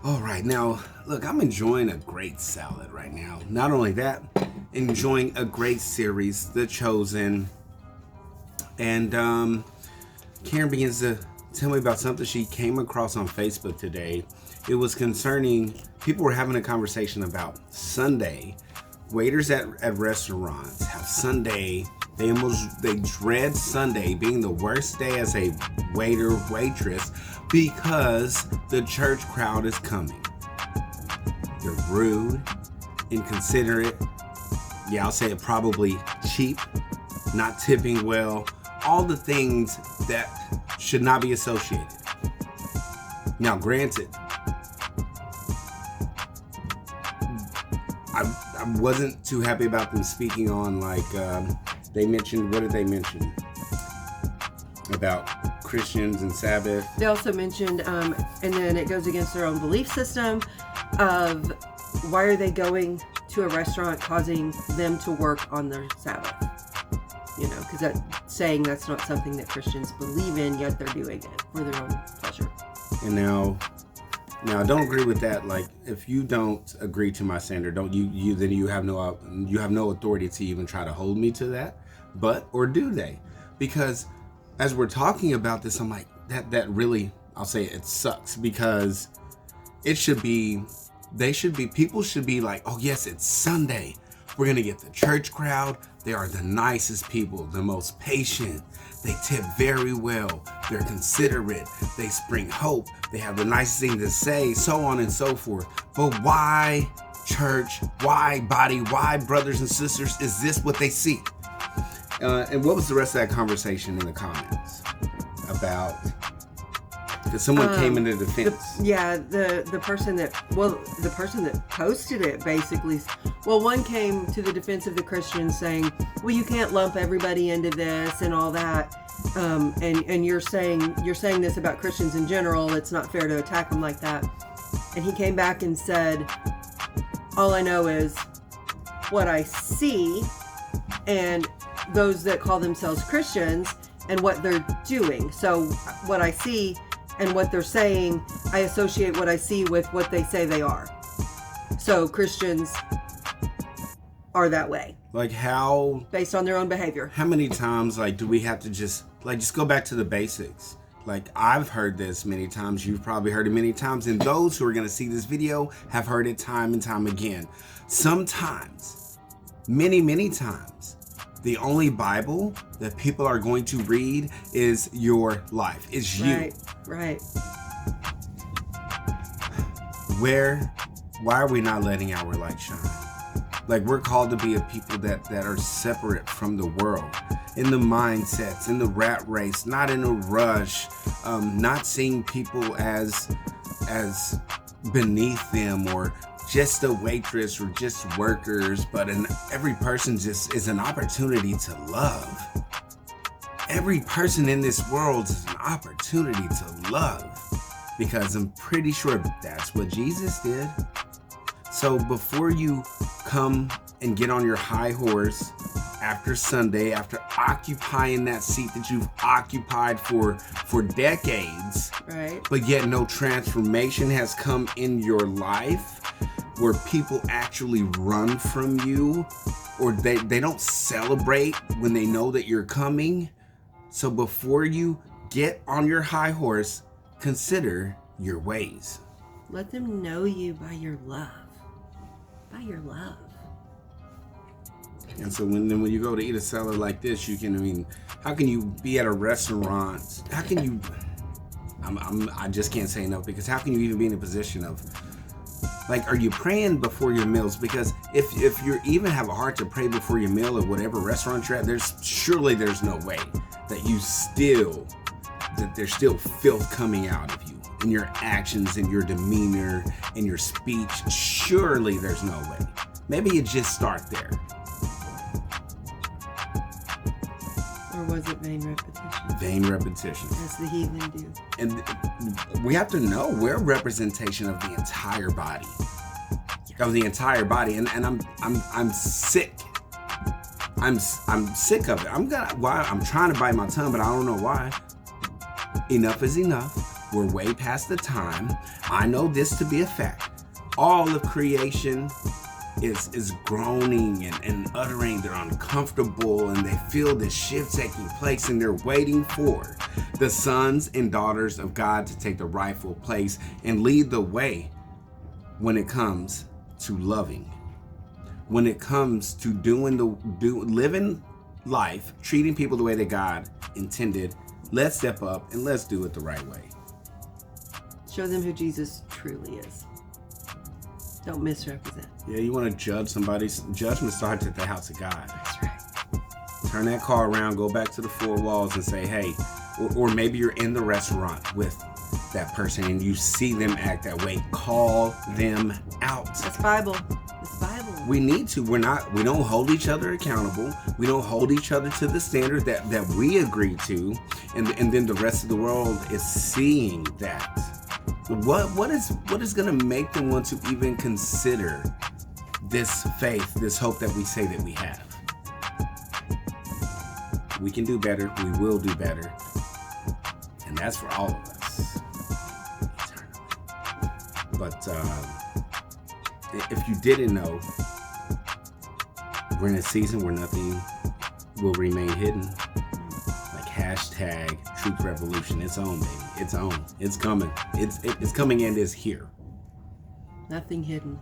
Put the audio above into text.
All right, now look, I'm enjoying a great salad right now. Not only that, enjoying a great series, The Chosen, and Karen begins to tell me about something she came across on Facebook today. It was concerning people were having a conversation about Sunday. Waiters at restaurants have Sunday. They dread Sunday being the worst day as a waiter waitress because the church crowd is coming. They're rude, inconsiderate. Yeah, I'll say it, probably cheap, not tipping well. All the things that should not be associated. Now, granted, I wasn't too happy about them speaking on they mentioned, what did they mention about Christians and Sabbath? They also mentioned, and then it goes against their own belief system of why are they going to a restaurant causing them to work on their Sabbath? Because that's saying that's not something that Christians believe in, yet they're doing it for their own pleasure. And now I don't agree with that. Like, if you don't agree to my standard, then you have no authority to even try to hold me to that. Or do they? Because as we're talking about this, I'm like, that really, I'll say it sucks, because people should be like, oh yes, it's Sunday. We're going to get the church crowd. They are the nicest people, the most patient. They tip very well. They're considerate. They spring hope. They have the nicest thing to say, so on and so forth. But why church? Why body? Why brothers and sisters? Is this what they see? And what was the rest of that conversation in the comments about? Because someone came into defense. The person that posted it basically. Well, one came to the defense of the Christians, saying, "Well, you can't lump everybody into this and all that." And you're saying this about Christians in general. It's not fair to attack them like that. And he came back and said, "All I know is what I see, and those that call themselves Christians and what they're doing. So what I see and what they're saying, I associate what I see with what they say they are. So Christians are that way." Like, how? Based on their own behavior. How many times, do we have to just go back to the basics? I've heard this many times. You've probably heard it many times. And those who are going to see this video have heard it time and time again. Sometimes, many, many times, the only Bible that people are going to read is your life. It's you. Right. Why are we not letting our light shine? We're called to be a people that are separate from the world, in the mindsets, in the rat race, not in a rush, not seeing people as beneath them or just a waitress or just workers, but every person just is an opportunity to love. Every person in this world is an opportunity to love, because I'm pretty sure that's what Jesus did. So before you come and get on your high horse after Sunday, after occupying that seat that you've occupied for decades, right, but yet no transformation has come in your life, where people actually run from you, or they don't celebrate when they know that you're coming. So before you get on your high horse, consider your ways. Let them know you by your love. By your love. And so when you go to eat a salad like this, how can you be at a restaurant? How can you? I just can't say enough, because how can you even be in a position of, are you praying before your meals? Because if you even have a heart to pray before your meal at whatever restaurant you're at, there's no way that there's still filth coming out of you in your actions, in your demeanor, in your speech. Surely there's no way. Maybe you just start there. Or was it vain repetition? Vain repetition. As the heathen do. And we have to know we're a representation of the entire body. Of the entire body. And I'm sick. I'm sick of it. I'm trying to bite my tongue, but I don't know why. Enough is enough. We're way past the time. I know this to be a fact. All of creation is groaning and uttering. They're uncomfortable and they feel this shift taking place, and they're waiting for the sons and daughters of God to take the rightful place and lead the way when it comes to loving, when it comes to living life, treating people the way that God intended. Let's step up and let's do it the right way. Show them who Jesus truly is. Don't misrepresent. Yeah, you want to judge somebody's judgment starts at the house of God. That's right. Turn that car around, go back to the four walls and say, hey, or maybe you're in the restaurant with that person and you see them act that way. Call them out. That's Bible. It's Bible. We need to. We don't hold each other accountable. We don't hold each other to the standard that we agree to. And then the rest of the world is seeing that. What is going to make them want to even consider this faith, this hope that we say that we have? We can do better. We will do better. And that's for all of us. Eternally. But if you didn't know, we're in a season where nothing will remain hidden. Like hashtag Truth Revolution. It's on, baby. It's on. It's coming. It's coming and it's here. Nothing hidden.